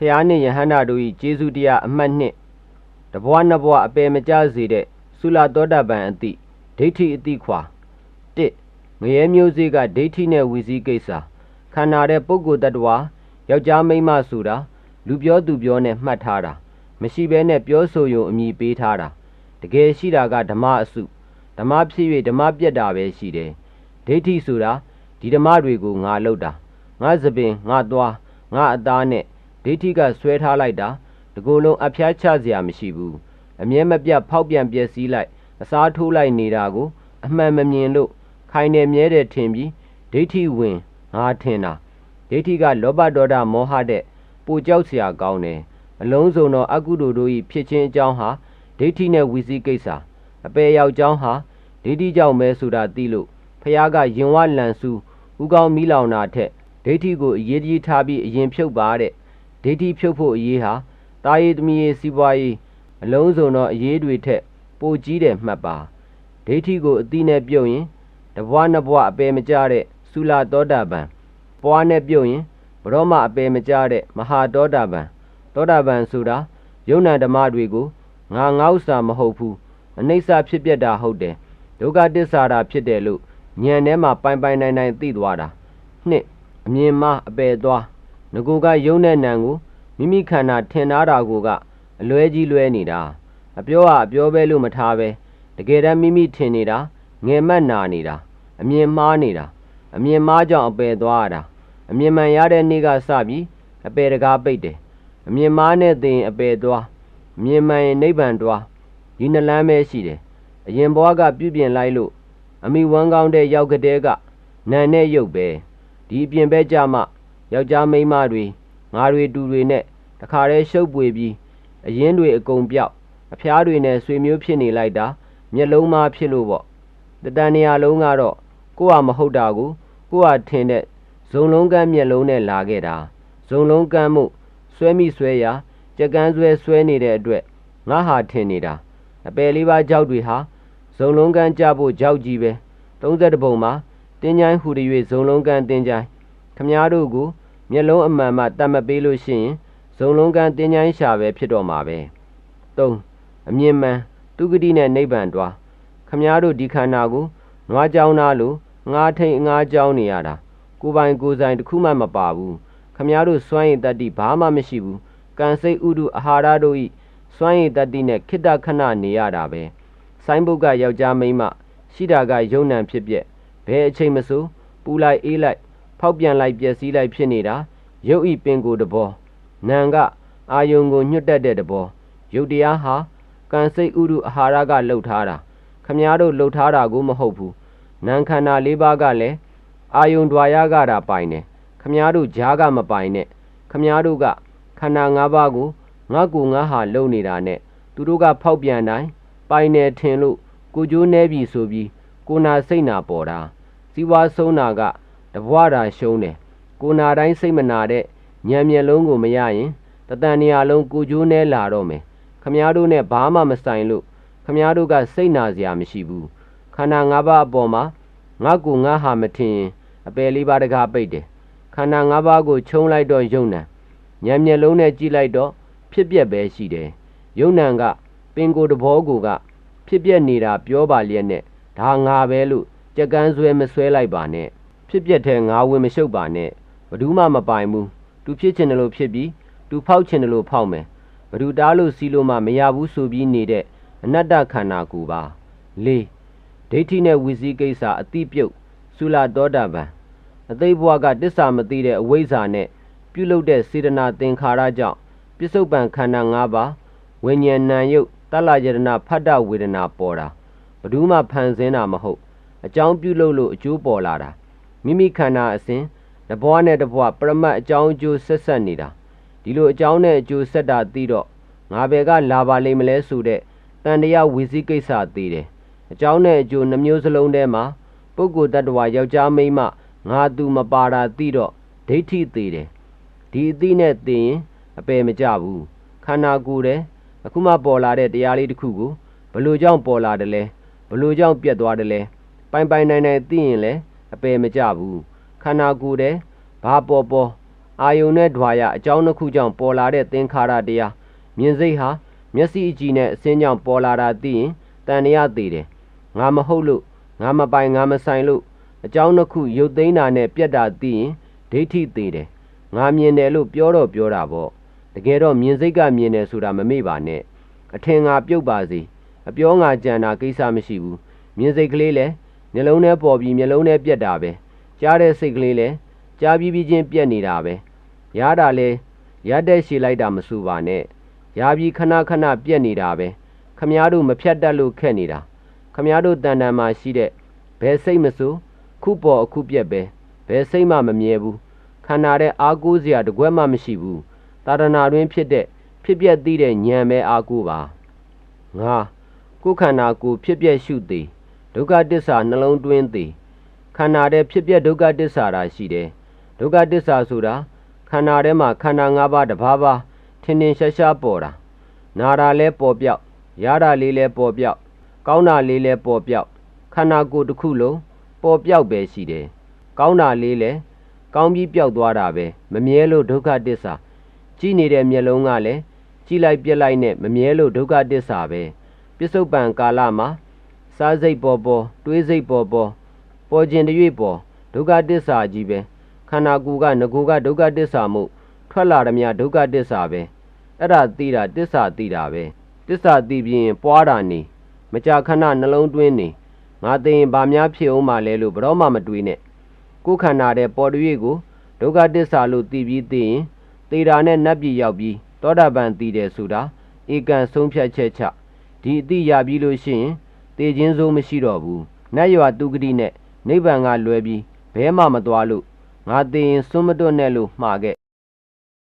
ဖျားနှင့်ယဟန္တာတို့၏ကျေးဇူးတရားအမှတ်နှင့်တဘွားနှစ်ဘွားအပယ်မကျစေတဲ့သုလသောတာပန်အတိဒိဋ္ဌိအတိခွာ1ငရဲမျိုးစေ့ကဒိဋ္ဌိနဲ့ဝီစည်းကိစ္စခန္ဓာတဲ့ပုဂ္ဂိုလ်တ attva ယောက်ျားမိန်းမဆိုတာလူပြောသူပြောနဲ့မှတ်ထားတာမရှိဘဲနဲ့ပြောဆိုရုံအမည်ပေးထားတာတကယ်ရှိတာကဓမ္မအစုဓမ္မဖြစ်၍ဓမ္မပြတ်တာပဲရှိတယ်ဒိဋ္ဌိဆိုတာဒီဓမ္မတွေကိုငါလုပ်တာငါသပင်ငါသွားငါအသားနဲ့ဒိဋ္ဌိကဆွဲထားလိုက်တာတကူလုံးအဖျားချစရာမရှိဘူးအမြဲမပြတ်ဖောက်ပြန်ပျက်စီးလိုက်အစားထိုးလိုက်နေတာကိုအမှန်မမြင်လို့ခိုင်နေမြဲတယ်ထင်ပြီးဒိဋ္ဌိဝင်ငါထင်တာဒိဋ္ဌိကလောဘဒေါသမောဟတဲ့ပိုကြောက်စရာကောင်းတယ်အလုံးစုံသောအကုသိုလ်တို့၏ဖြစ်ခြင်းအကြောင်းဟာဒိဋ္ဌိနဲ့ဝီစည်းကိစ္စအပေရောက်ကြောင်းဟာဒိဋ္ဌိကြောင့်ပဲဆိုတာသိလို့ဖျားကရင်ဝလန်စုဥကောင်းမီးလောင်တာထက်ဒိဋ္ဌိကိုအရေးကြီးထားပြီးအရင်ဖြုတ်ပါတဲ့ဒိဋ္ဌိဖြုတ်ဖို့အရေးဟာတာရည်သမီးရေးစီးပွားရေးအလုံးစုံသောအရေးတွေထက်ပိုကြီးတယ်မှတ်ပါဒိဋ္ဌိကိုအတိနဲ့ပြုတ်ရင်တဘွားနှစ်ဘွားအပယ်မကျတဲ့သုလသောတာပန်ပွားနဲ့ပြုတ်ရင်ဘရောမအပယ်မကျတဲ့မဟာသောတာပန်ဆိုတာယုံနာဓမ္မတွေကိုငါဥစ္စာမဟုတ်ဘူးအနိစ္စဖြစ်ပြတာဟုတ်တယ်ဒုက္ခသစ္စာတာဖြစ်တယ်လို့ဉာဏ်ထဲမှာပိုင်နိုင်သိသွားတာနှစ်အမြင်မှာအပယ်သွားငကိုကယုံတဲ့နံကိုမိမိခန္ဓာထင်ထားတာကိုကအလွဲကြီးလွဲနေတာအပြောဟာအပြောပဲလို့မထားပဲတကယ်တမ်းမိမိထင်နေတာငယ်မက်နာနေတာအမြင်မှားနေတာအမြင်မှားကြောင့်အပယ်သွားရတာအမြင်မှန်ရတဲ့နေ့ကစပြီးအပယ်တကားပိတ်တယ်အမြင်မှားနဲ့သိရင်အပယ်သွားအမြင်မှန်ရင်နိဗ္ဗာန်သွားဒီနှလမ်းပဲရှိတယ်အရင်ဘဝကပြုပြင်လိုက်လို့အမိဝမ်းကောင်းတဲ့ရောက်ကတဲ့ကနာနဲ့ရုပ်ပဲဒီအပြင်ပဲကြမှယောက်ျားမိန်းမတွေငါတွေတူတွေနဲ့တခါတည်းရှုပ်ပွေပြီးအရင်တွေအကုန်ပြောက်အဖျားတွေနဲ့ဆွေမျိုးဖြစ်နေလိုက်တာမျက်လုံးမဖြစ်လို့ပေါ့တန်နေရာလုံးကတော့ကိုယ့်ဟာမဟုတ်တာကိုကိုယ့်ဟာထင်တဲ့ဇုံလုံးကမ်းမျက်လုံးနဲ့လာခဲ့တာဇုံလုံးကမ်းမှုဆွဲမိဆွဲရာကြက်ကန်းဆွဲနေတဲ့အတွက်ငါဟာထင်နေတာအပယ်လေးပါးကြောက်တွေဟာဇုံလုံးကမ်းကြဖို့ကြောက်ကြီးပဲ31ပုံမှာတင်းချိုင်းဟူ၍ဇုံလုံးကမ်းတင်းချိုင်းခမားတို့ကိုမျက်လုံးအမှန်မှတတ်မပေးလို့ရှိရင်ဇုံလုံးကမ်းတင်းချိုင်းရှာပဲဖြစ်တော့မှာပဲ3အမြင်မှန်သူဂတိနဲ့နိဗ္ဗာန်တွားခမားတို့ဒီခန္ဓာကိုနွားကြောင်းသားလို့ငါးထိန်ငါးကြောင်းနေရတာကိုပိုင်ကိုဆိုင်တစ်ခုမှမပါဘူးခမားတို့စွမ်းရည်တတ္တိဘာမှမရှိဘူးကံစိတ်ဥဒုအာဟာရတို့ဤစွမ်းရည်တတ္တိနဲ့ခိတ္တခဏနေရတာပဲဆိုင်းဘုတ်ကယောက်ျားမိန်းမရှိတာကယုံနံဖြစ်ပြက်ဘယ်အချိန်မဆိုပူလိုက်အေးလိုက်ဖောက်ပြန်လိုက်ပျက်စီးလိုက်ဖြစ်နေတာရုပ်ဤပင်ကိုယ်တဘောနာမ်ကအာယုံကိုညွတ်တတ်တဲ့တဘောရုပ်တရားဟာကံစိတ်ဥဒုအာဟာရကလှုပ်ထားတာခမားတို့လှုပ်ထားတာကိုမဟုတ်ဘူးနာမ်ခန္ဓာ၄ပါးကလည်းအာယုံဒွါရကတာပိုင်တယ်ခမားတို့ဂျားကမပိုင်နဲ့ခမားတို့ကခန္ဓာ၅ပါးကိုငါကိုငါဟာလှုပ်နေတာနဲ့သူတို့ကဖောက်ပြန်တိုင်းပိုင်တယ်ထင်လို့ကိုကျိုးနေပြီဆိုပြီးကိုနာစိတ်နာပေါ်တာစီးပွားဆုံးနာကတဘွားတာရှုံးတယ်ကိုနာတိုင်းစိတ်မနာတဲ့ဉာဏ်မျက်လုံးကိုမရရင်တတန်နေရာလုံးကိုကျိုးနေလာတော့မယ်ခမားတို့နဲ့ဘာမှမဆိုင်လို့ခမားတို့ကစိတ်နာစရာမရှိဘူးခန္ဓာ၅ပါးအပေါ်မှာငါကိုငါဟာမထင်ရင်အပယ်လေးပါးတကားပိတ်တယ်ခန္ဓာ၅ပါးကိုခြုံလိုက်တော့ယုံနံဉာဏ်မျက်လုံးနဲ့ကြည့်လိုက်တော့ဖြစ်ပြက်ပဲရှိတယ်ယုံနံကပင်ကိုယ်တဘောကိုကဖြစ်ပြက်နေတာပြောပါလျက်နဲ့ဒါငါပဲလို့ကြက်ကန်းဆွဲမဆွဲလိုက်ပါနဲ့ဖြစ်ပြက်တဲ့ငါဝင်မရှုပ်ပါနဲ့ဘယ်သူမှမပိုင်ဘူးသူဖြစ်ချင်တယ်လို့ဖြစ်ပြီးသူဖောက်ချင်တယ်လို့ဖောက်မယ်ဘယ်သူတားလို့စီလို့မှမရဘူးဆိုပြီးနေတဲ့အနတ္တခန္ဓာကိုယ်ပါ၄ဒိဋ္ဌိနဲ့ဝီစည်းကိစ္စအတိပြုတ်သုလသောတာပန်အသိဘဝကတစ္ဆာမသိတဲ့အဝိဇ္ဇာနဲ့ပြုလုပ်တဲ့စေတနာသင်္ခါရကြောင့်ပစ္စုပန်ခန္ဓာ၅ပါးဝိညာဏ်ယုတ်တလယတနာဖတ္တဝေဒနာပေါ်တာဘယ်သူမှဖန်ဆင်းတာမဟုတ်အကြောင်းပြုလုပ်လို့အကျိုးပေါ်လာတာမိမိခန္ဓာအစဉ်တဘွားနဲ့တဘွားပရမတ်အကြောင်းအကျိုးဆက်နေတာဒီလိုအကြောင်းနဲ့အကျိုးဆက်တာသိတော့ငါဘယ်ကလာပါလိမ့်မလဲဆိုတဲ့တန်တရားဝီစည်းကိစ္စသိတယ်အကြောင်းနဲ့အကျိုးနှမျိုးစလုံးထဲမှာပုဂ္ဂိုလ်တ attva ယောက်ျားမိန်းမငါသူမပါတာသိတော့ဒိဋ္ဌိသိတယ်ဒီအသိနဲ့သိရင်အပယ်မကြဘူးခန္ဓာကိုယ်တဲ့အခုမှပေါ်လာတဲ့တရားလေးတစ်ခုကိုဘလို့ကြောင့်ပေါ်လာတယ်လဲဘလို့ကြောင့်ပြတ်သွားတယ်လဲပိုင်နိုင်သိရင်လည်းအပယ်မကြဘူးခန္ဓာကိုယ်တဲ့ဘာပေါ် အာယုန်နဲ့ဓွာရအကြောင်းတစ်ခုကြောင့်ပေါ်လာတဲ့သင်္ခါရတရားမြင်စိတ်ဟာမျက်စိအကြည့်နဲ့အစင်းကြောင့်ပေါ်လာတာသိရင်တန်တရားသိတယ်ငါမဟုတ်လို့ငါမပိုင်ငါမဆိုင်လို့အကြောင်းတစ်ခုရုပ်သိမ်းတာနဲ့ပြတ်တာသိရင်ဒိဋ္ဌိသိတယ်ငါမြင်တယ်လို့ပြောတော့ပြောတာပေါ့တကယ်တော့မြင်စိတ်ကမြင်တယ်ဆိုတာမမေ့ပါနဲ့အထင်ငါပြုတ်ပါစေအပြောငါကြံတာကိစ္စမရှိဘူးမြင်စိတ်ကလေးလဲမျက်လုံးထဲပေါ်ပြီးမျက်လုံးထဲပြတ်တာပဲကြားတဲ့စိတ်ကလေးလဲကြားပြီးချင်းပြတ်နေတာပဲရတာလဲရတဲ့ရှည်လိုက်တာမစူပါနဲ့ရပြီးခဏခဏပြတ်နေတာပဲခမားတို့မဖြတ်တတ်လို့ခက်နေတာခမားတို့တန်တန်မှာရှိတဲ့ဘယ်စိတ်မစိုးခုပေါ်အခုပြက်ပဲဘယ်စိတ်မှမမြဲဘူးခန္ဓာတဲ့အားကိုးစရာတကွက်မှမရှိဘူးသာသနာတွင်ဖြစ်တဲ့ဖြစ်ပျက်သိတဲ့ဉာဏ်ပဲအားကိုးပါငါကိုယ်ခန္ဓာကိုယ်ဖြစ်ပျက်ရှုသည်ဒုက္ခတစ္ဆာနှလုံးတွင်းသည်ခန္ဓာတဲ့ဖြစ်ပျက်ဒုက္ခတစ္ဆာတာရှိတယ်ဒုက္ခတစ္ဆာဆိုတာခန္ဓာထဲမှာခန္ဓာ၅ပါးတစ်ပါးပါးထင်ထင်ရှားရှားပေါ်တာနာတာလဲပေါ်ပြောက်ရတာလေးလဲပေါ်ပြောက်ကောင်းတာလေးလဲပေါ်ပြောက်ခန္ဓာကိုယ်တစ်ခုလုံးပေါ်ပြောက်ပဲရှိတယ်ကောင်းတာလေးလဲကောင်းပြီးပြောက်သွားတာပဲမမြဲလို့ဒုက္ခတစ္ဆာကြည့်နေတဲ့မျက်လုံးကလည်းကြည့်လိုက်ပြက်လိုက်နဲ့မမြဲလို့ဒုက္ခတစ္ဆာပဲပစ္စုပန်ကာလမှာစားစိတ်ပေါ်ပေါ်တွေးစိတ်ပေါ်ပေါ်ပေါ်ခြင်းတရွေ့ပေါ်ဒုက္ခတစ္ဆာကြီးပဲခန္ဓာကိုယ်ကငကိုယ်ကဒုက္ခတစ္ဆာမှုထွက်လာသည်များဒုက္ခတစ္ဆာပဲအဲ့ဒါသိတာတစ္ဆာသိတာပဲတစ္ဆာသိပြီးရင်ပွားတာနေမကြာခဏနှလုံးတွင်းနေငါသိရင်ဗာများဖြစ်အောင်မလဲလို့ဘယ်တော့မှမတွေးနဲ့ကိုယ်ခန္ဓာတဲ့ပေါ်တရွေ့ကိုဒုက္ခတစ္ဆာလို့သိပြီးသိရင်သေတာနဲ့နတ်ပြည်ရောက်ပြီးသောတာပန်သိတယ်ဆိုတာဧကံဆုံးဖြတ်ချက်ချဒီအသိရပြီးလို့ရှိရင်သေခြင်းစိုးမရှိတော့ဘူးနတ်ရွာသူဂတိနဲ့နိဗ္ဗာန်ကလွယ်ပြီးဘဲမှမသွားလို့ငါသိရင်စွန့်မတွတ်နဲ့လို့မှားခဲ့